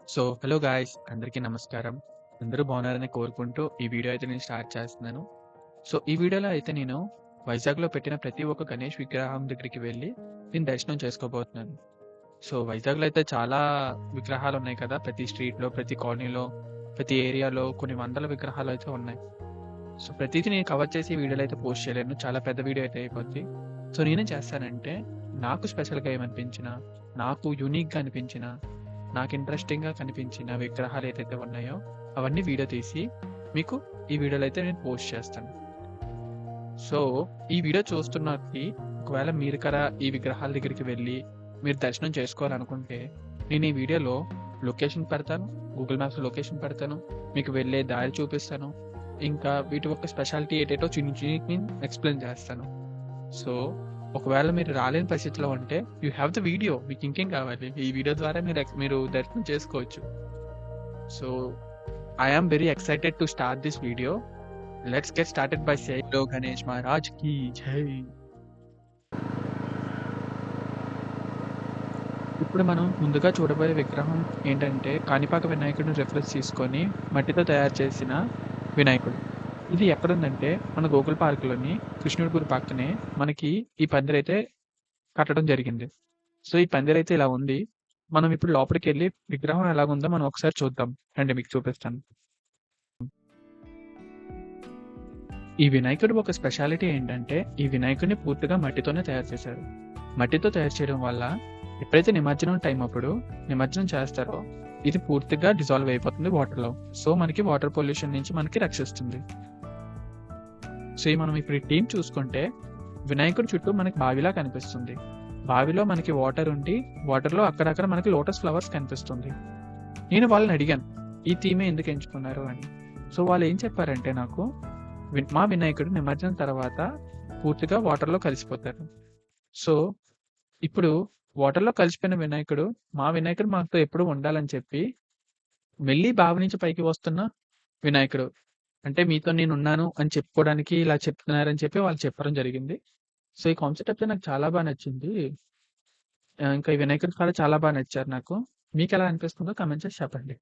Hello guys, అందరికీ నమస్కారం. అందరూ బాగున్నారని కోరుకుంటూ ఈ వీడియో అయితే నేను స్టార్ట్ చేస్తున్నాను. ఈ వీడియోలో అయితే నేను వైజాగ్‌లో పెట్టిన ప్రతి ఒక్క గణేష్ విగ్రహం దగ్గరికి వెళ్ళి నేను దర్శనం చేసుకోబోతున్నాను. వైజాగ్‌లో అయితే చాలా విగ్రహాలు ఉన్నాయి కదా! ప్రతి స్ట్రీట్‌లో, ప్రతి కాలనీలో, ప్రతి ఏరియాలో కొన్ని వందల విగ్రహాలు అయితే ఉన్నాయి. ప్రతీది నేను కవర్ చేసి ఈ వీడియోలో అయితే పోస్ట్ చేయలేను. చాలా పెద్ద వీడియో అయితే అయిపోద్ది. నేనేం చేస్తానంటే నాకు స్పెషల్‌గా ఏమనిపించినా, నాకు యూనిక్‌గా అనిపించిన, నాకు ఇంట్రెస్టింగ్‌గా కనిపించిన విగ్రహాలు ఏదైతే ఉన్నాయో అవన్నీ వీడియో తీసి మీకు ఈ వీడియోలో అయితే నేను పోస్ట్ చేస్తాను. సో, ఈ వీడియో చూస్తున్నకి ఒకవేళ మీరు కూడా ఈ విగ్రహాల దగ్గరికి వెళ్ళి మీరు దర్శనం చేసుకోవాలనుకుంటే నేను ఈ వీడియోలో లొకేషన్ పెడతాను. గూగుల్ మ్యాప్స్‌లో లొకేషన్ పెడతాను. మీకు వెళ్ళే దారి చూపిస్తాను. ఇంకా వీటి యొక్క స్పెషాలిటీ ఏటేటో చిన్ని చిన్ని ఎక్స్‌ప్లెయిన్ చేస్తాను. సో, ఒకవేళ మీరు రాలేని పరిస్థితిలో ఉంటే యూ హావ్ ద వీడియో. మీకు ఇంకేం కావాలి? ఈ వీడియో ద్వారా మీరు దర్శనం చేసుకోవచ్చు. So, I am very excited to start this video. Let's get started by saying జై గణేష్ మహారాజ్ కి జై. ఇప్పుడు మనం ముందుగా చూడబోయే విగ్రహం ఏంటంటే కాణిపాక వినాయకుడిని రిఫరెన్స్ తీసుకొని మట్టితో తయారు చేసిన వినాయకుడు. ఇది ఎక్కడుందంటే మన గోకుల్ పార్క్‌లోని కృష్ణుడి గుడి పక్కనే మనకి ఈ పందిరైతే కట్టడం జరిగింది. ఈ పందిరైతే ఇలా ఉంది. మనం ఇప్పుడు లోపలికెళ్ళి విగ్రహం ఎలాగుందో మనం ఒకసారి చూద్దాం. రండి మీకు చూపిస్తాను. ఈ వినాయకుడి ఒక స్పెషాలిటీ ఏంటంటే ఈ వినాయకుడిని పూర్తిగా మట్టితోనే తయారు చేశారు. మట్టితో తయారు చేయడం వల్ల ఎప్పుడైతే నిమజ్జనం టైం అప్పుడు నిమజ్జనం చేస్తారో ఇది పూర్తిగా డిజాల్వ్ అయిపోతుంది వాటర్‌లో. మనకి వాటర్ పొల్యూషన్ నుంచి మనకి రక్షిస్తుంది. మనం ఇప్పుడు ఈ టీమ్ చూసుకుంటే వినాయకుడి చుట్టూ మనకి బావిలా కనిపిస్తుంది. బావిలో మనకి వాటర్ ఉండి వాటర్‌లో అక్కడక్కడ మనకి లోటస్ ఫ్లవర్స్ కనిపిస్తుంది. నేను వాళ్ళని అడిగాను ఈ థీమే ఎందుకు ఎంచుకున్నారు అని. వాళ్ళు ఏం చెప్పారంటే నాకు మా వినాయకుడు నిమజ్జనం తర్వాత పూర్తిగా వాటర్‌లో కలిసిపోతారు. ఇప్పుడు వాటర్‌లో కలిసిపోయిన వినాయకుడు మా వినాయకుడు మాతో ఎప్పుడూ ఉండాలని చెప్పి మళ్ళీ బావి నుంచి పైకి వస్తున్న వినాయకుడు. అంటే మీతో నేనున్నాను అని చెప్పుకోవడానికి ఇలా చెప్తున్నారని చెప్పి వాళ్ళు చెప్పడం జరిగింది. ఈ కాన్సెప్ట్ అయితే నాకు చాలా బా నచ్చింది. ఇంకా ఈ వినాయకుడు కూడా చాలా బా నచ్చారు నాకు. మీకెలా అనిపిస్తుందో కామెంట్ చేసి చెప్పండి.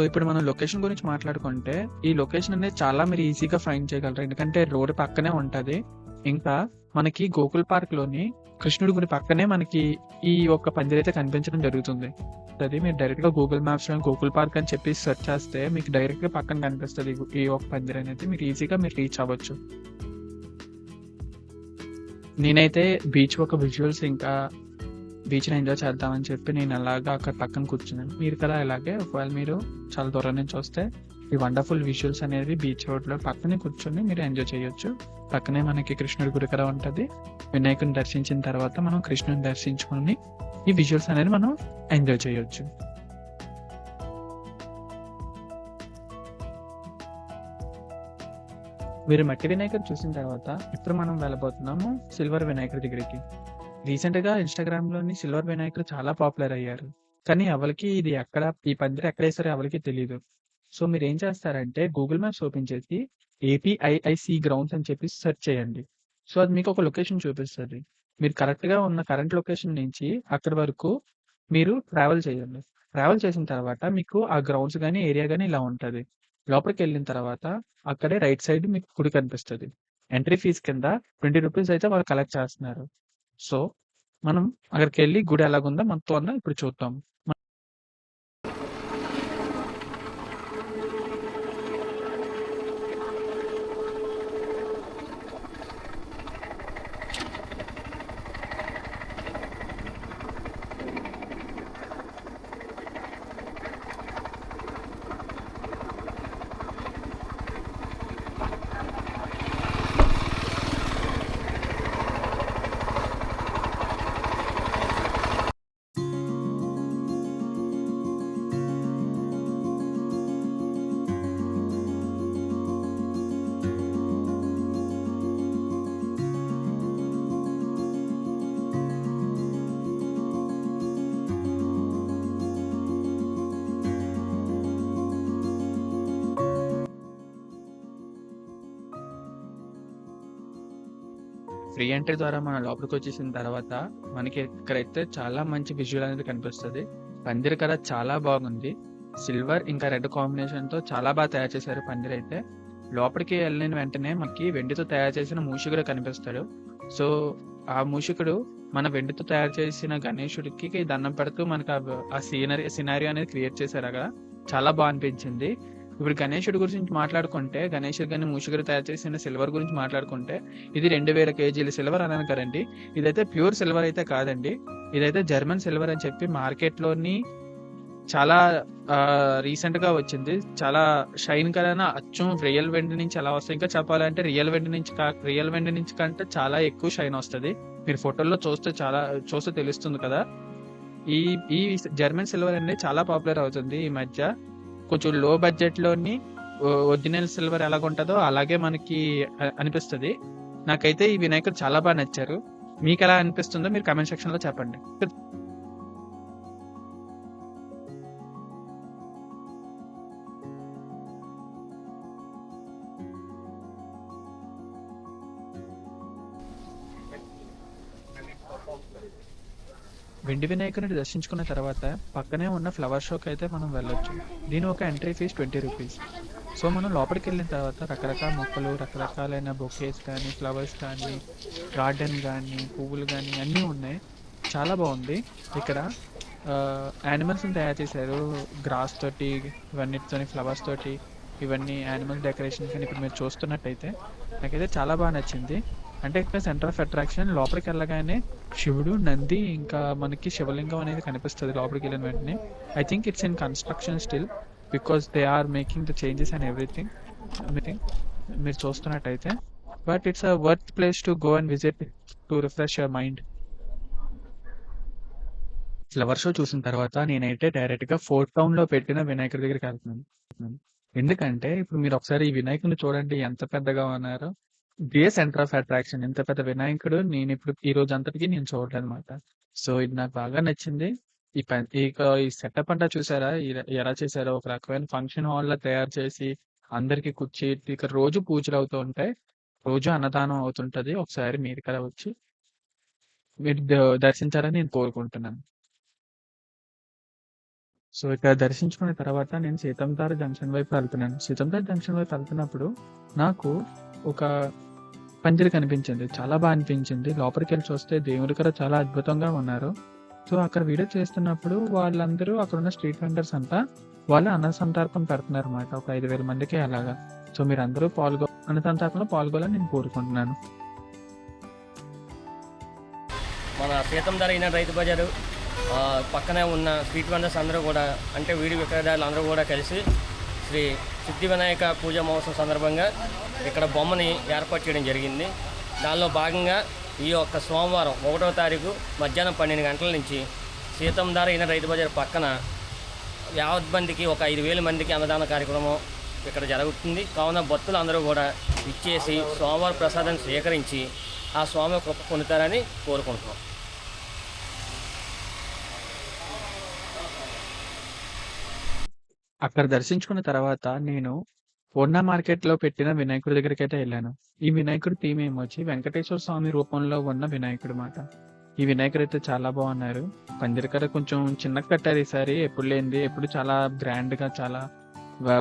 ఇప్పుడు మనం లొకేషన్ గురించి మాట్లాడుకుంటే, ఈ లొకేషన్ అనేది చాలా మీరు ఈజీగా ఫైండ్ చేయగలరు. ఎందుకంటే రోడ్ పక్కనే ఉంటది. ఇంకా మనకి గోకుల్ పార్క్‌లోని కృష్ణుడి గుడి పక్కనే మనకి ఈ ఒక్క పందిరైతే కనిపించడం జరుగుతుంది. అది మీరు డైరెక్ట్‌గా గూగుల్ మ్యాప్స్‌లో గోకుల్ పార్క్ అని చెప్పి సెర్చ్ చేస్తే మీకు డైరెక్ట్‌గా పక్కన కనిపిస్తది. ఈ ఒక్క పందిరనేది మీరు ఈజీగా రీచ్ అవ్వచ్చు. నేనైతే బీచ్ ఒక విజువల్స్ ఇంకా బీచ్‌ని ఎంజాయ్ చేద్దామని చెప్పి నేను అలాగా అక్కడ పక్కన కూర్చున్నాను. మీరు కూడా ఇలాగే ఒకవేళ మీరు చాలా దూరం నుంచి వస్తే ఈ వండర్‌ఫుల్ విజువల్స్ అనేవి బీచ్ రోడ్‌లో పక్కనే కూర్చొని మీరు ఎంజాయ్ చేయొచ్చు. పక్కనే మనకి కృష్ణుడి గుడి కూడా ఉంటది. వినాయకుడిని దర్శించిన తర్వాత మనం కృష్ణుడిని దర్శించుకొని ఈ విజువల్స్ అనేది మనం ఎంజాయ్ చేయొచ్చు. మీరు మట్టి వినాయకుడు చూసిన తర్వాత ఇప్పుడు మనం వెళ్ళబోతున్నాము సిల్వర్ వినాయకుడి దగ్గరికి. రీసెంట్‌గా ఇన్‌స్టాగ్రామ్‌లోని సిల్వర్ వినాయకుడు చాలా పాపులర్ అయ్యారు. కానీ ఎవరికీ ఇది ఎక్కడ ఈ పందిరి ఎక్కడేసారో ఎవరికీ తెలీదు. మీరేం చేస్తారంటే గూగుల్ మ్యాప్స్ ఓపెన్ చేసి ఏపీఐఐసీ గ్రౌండ్స్ అని చెప్పి సెర్చ్ చేయండి. అది మీకు ఒక లొకేషన్ చూపిస్తది. మీరు కరెక్ట్‌గా ఉన్న కరెంట్ లొకేషన్ నుంచి అక్కడి వరకు మీరు ట్రావెల్ చేయండి. ట్రావెల్ చేసిన తర్వాత మీకు ఆ గ్రౌండ్స్ గాని, ఏరియా గాని ఇలా ఉంటది. లోపలికెళ్ళిన తర్వాత అక్కడే రైట్ సైడ్ మీకు గుడి కనిపిస్తది. ఎంట్రీ ఫీజ్ కింద ₹20 అయితే వాళ్ళు కలెక్ట్ చేస్తున్నారు. సో, మనం అక్కడికెళ్ళి గుడి ఎలాగుందో మొత్తం అంతా ఇప్పుడు చూద్దాం. ఫ్రీ ఎంట్రీ ద్వారా మనం లోపలికి వచ్చేసిన తర్వాత మనకి ఇక్కడైతే చాలా మంచి విజువల్ అనేది కనిపిస్తుంది. పందిరి కలర్ చాలా బాగుంది. సిల్వర్ ఇంకా రెడ్ కాంబినేషన్తో చాలా బాగా తయారు చేశారు పందిరి అయితే. లోపలికి వెళ్ళిన వెంటనే మనకి వెండితో తయారు చేసిన మూషికుడు కనిపిస్తాడు. సో ఆ మూషికుడు మన వెండితో తయారు చేసిన గణేశుడికి దండం పెడుతూ మనకు ఆ సినారీ అనేది క్రియేట్ చేశారు అక్కడ. చాలా బాగా అనిపించింది. ఇప్పుడు గణేశుడి గురించి మాట్లాడుకుంటే, గణేశుడు కానీ మూషికుడు తయారు చేసిన సిల్వర్ గురించి మాట్లాడుకుంటే, ఇది 2000 కేజీల సిల్వర్ అన్నాను కదండి. ఇదైతే ప్యూర్ సిల్వర్ అయితే కాదండి. ఇదైతే జర్మన్ సిల్వర్ అని చెప్పి మార్కెట్లోని చాలా రీసెంట్ గా వచ్చింది. చాలా షైన్ కలర్ అచ్చం రియల్ వెండి నుంచి ఎలా వస్తాయి. ఇంకా చెప్పాలంటే రియల్ వెండి నుంచి కంటే చాలా ఎక్కువ షైన్ వస్తుంది. మీరు ఫోటోల్లో చూస్తే తెలుస్తుంది కదా. ఈ ఈ జర్మన్ సిల్వర్ అనేది చాలా పాపులర్ అవుతుంది ఈ మధ్య. కొంచెం లో బడ్జెట్ లోని ఒరిజినల్ సిల్వర్ ఎలాగుంటుందో అలాగే మనకి అనిపిస్తుంది. నాకైతే ఈ వినాయకుడు చాలా బాగా నచ్చారు. మీకు ఎలా అనిపిస్తుందో మీరు కామెంట్ సెక్షన్ లో చెప్పండి. వెండి వినాయకుడిని దర్శించుకున్న తర్వాత పక్కనే ఉన్న ఫ్లవర్ షోకి అయితే మనం వెళ్ళొచ్చు. దీని ఒక ఎంట్రీ ఫీజ్ 20 రూపీస్. సో మనం లోపలికి వెళ్ళిన తర్వాత రకరకాల మొక్కలు, రకరకాలైన బొకేస్ కానీ, ఫ్లవర్స్ కానీ, గార్డెన్ కానీ, పువ్వులు కానీ అన్నీ ఉన్నాయి. చాలా బాగుంది. ఇక్కడ యానిమల్స్ని తయారు చేశారు గ్రాస్ తోటి, ఇవన్నిటితోని, ఫ్లవర్స్ తోటి. ఇవన్నీ యానిమల్ డెకరేషన్ కానీ ఇప్పుడు మీరు చూస్తున్నట్టయితే నాకైతే చాలా బాగా నచ్చింది. అంటే ఇక్కడ సెంటర్ ఆఫ్ అట్రాక్షన్. లోపలికి వెళ్ళగానే శివుడు, నంది, ఇంకా మనకి శివలింగం అనేది కనిపిస్తుంది లోపలికి వెళ్ళిన వెంటనే. I think it's in construction still, because they are making the changes and everything మీరు చూస్తున్నట్టయితే. But it's a worth place to go and visit to refresh your mind. Flower show చూసిన తర్వాత నేనైతే డైరెక్ట్ గా ఫోర్ట్ టౌన్ లో పెట్టిన వినాయకుడి దగ్గరికి వెళ్తున్నాను. ఎందుకంటే ఇప్పుడు మీరు ఒకసారి ఈ వినాయకుడిని చూడండి ఎంత పెద్దగా ఉన్నారో. ఇదే సెంటర్ ఆఫ్ అట్రాక్షన్. ఇంత పెద్ద వినాయకుడు నేను ఇప్పుడు ఈ రోజు అంతటికి నేను చూడలేదు అనమాట. సో ఇది నాకు బాగా నచ్చింది. ఈ సెటప్ అంతా చూసారా ఎలా చేశారో. ఒక రకమైన ఫంక్షన్ హాల్ లా తయారు చేసి అందరికి కూర్చి ఇక్కడ రోజు పూజలు అవుతూ ఉంటాయి. రోజు అన్నదానం అవుతుంటది. ఒకసారి మీరు ఇక్కడ వచ్చి మీరు దర్శించాలని నేను కోరుకుంటున్నాను. సో ఇక్కడ దర్శించుకున్న తర్వాత నేను సీతంతార జంక్షన్ వైపు వెళ్తున్నాను. సీతంతార జంక్షన్ వైపు వెళ్తున్నప్పుడు నాకు ఒక పందిరి కనిపించింది. చాలా బాగా అనిపించింది. లోపలికి వెళ్ళి చూస్తే దేవుడి కూడా చాలా అద్భుతంగా ఉన్నారు. సో అక్కడ వీడియో చేస్తున్నప్పుడు వాళ్ళందరూ అక్కడ ఉన్న స్ట్రీట్ వెండర్స్ అంతా వాళ్ళు అన్న సంతర్పణ పెడుతున్నారు అనమాట. ఒక 5,000 మందికి అలాగా. సో మీరు అందరూ అన్న సంతర్పణలో పాల్గొనాలని నేను కోరుకుంటున్నాను. మన సీతంధార ఈనాడు రైతు బజారు పక్కనే ఉన్న స్ట్రీట్ వెండర్స్ అందరూ కూడా, అంటే వీడి విక్రయదారులు అందరూ కూడా కలిసి శ్రీ సిద్ధి వినాయక పూజా మహోత్సవం సందర్భంగా ఇక్కడ బొమ్మని ఏర్పాటు చేయడం జరిగింది. దానిలో భాగంగా ఈ యొక్క సోమవారం 1వ తారీఖు మధ్యాహ్నం 12 గంటల నుంచి సీతంధార ఈనాడు రైతు బజారు పక్కన యావత్ మందికి ఒక 5,000 మందికి అన్నదాన కార్యక్రమం ఇక్కడ జరుగుతుంది. కావున భక్తులు అందరూ కూడా ఇచ్చేసి సోమవారం ప్రసాదం స్వీకరించి ఆ స్వామి కృప పొందుతారని కోరుకుంటున్నాం. అక్కడ దర్శించుకున్న తర్వాత నేను పూర్ణ మార్కెట్ లో పెట్టిన వినాయకుడి దగ్గరికి అయితే వెళ్ళాను. ఈ వినాయకుడి థీమ్ ఏమొచ్చి వెంకటేశ్వర స్వామి రూపంలో ఉన్న వినాయకుడు మాట. ఈ వినాయకుడు అయితే చాలా బాగున్నారు. పందిరికర కొంచెం చిన్నగా కట్టారు ఈసారి. ఎప్పుడు లేనిది, ఎప్పుడు చాలా గ్రాండ్ గా చాలా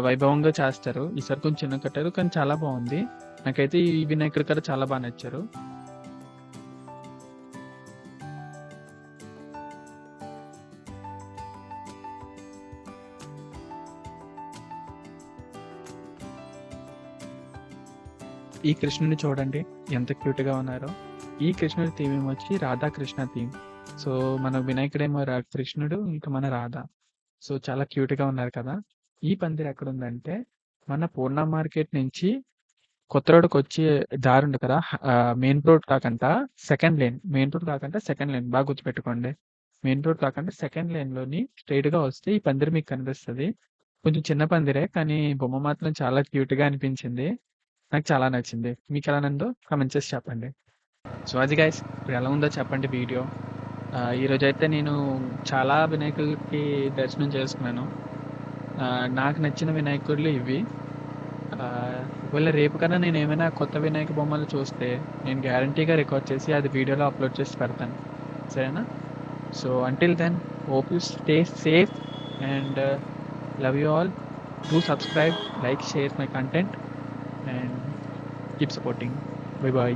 వైభవంగా చేస్తారు. ఈసారి కొంచెం చిన్నగా కట్టారు కానీ చాలా బాగుంది. నాకైతే ఈ వినాయకుడి కర చాలా బాగా నచ్చారు. ఈ కృష్ణుని చూడండి ఎంత క్యూట్ గా ఉన్నారో. ఈ కృష్ణుడి థీమ్ ఏమొచ్చి రాధాకృష్ణ థీమ్. సో మన వినాయకుడేమో కృష్ణుడు, ఇంకా మన రాధ. సో చాలా క్యూట్ గా ఉన్నారు కదా. ఈ పందిరి ఎక్కడ ఉందంటే మన పూర్ణ మార్కెట్ నుంచి కొత్త రోడ్కి వచ్చి దారి ఉంది కదా. మెయిన్ రోడ్ కాకుండా సెకండ్ లేన్ బాగా గుర్తుపెట్టుకోండి. మెయిన్ రోడ్ కాకుండా సెకండ్ లేన్ లోని స్ట్రైట్ గా వస్తే ఈ పందిరి మీకు కనిపిస్తుంది. కొంచెం చిన్న పందిరే కానీ బొమ్మ మాత్రం చాలా క్యూట్ గా అనిపించింది. నాకు చాలా నచ్చింది. మీకు ఎలా నందో కామెంట్ చేసి చెప్పండి. సో అది గైస్, ఇప్పుడు ఎలా ఉందో చెప్పండి వీడియో. ఈరోజు అయితే నేను చాలా వినాయకులకి దర్శనం చేసుకున్నాను. నాకు నచ్చిన వినాయకుళ్ళు ఇవి. ఒకవేళ రేపు కన్నా నేను ఏమైనా కొత్త వినాయక బొమ్మలు చూస్తే నేను గ్యారంటీగా రికార్డ్ చేసి అది వీడియోలో అప్లోడ్ చేసి పెడతాను. సరేనా? So until then hope you stay safe and love you all. Do subscribe, like, share my content and keep supporting. Bye bye.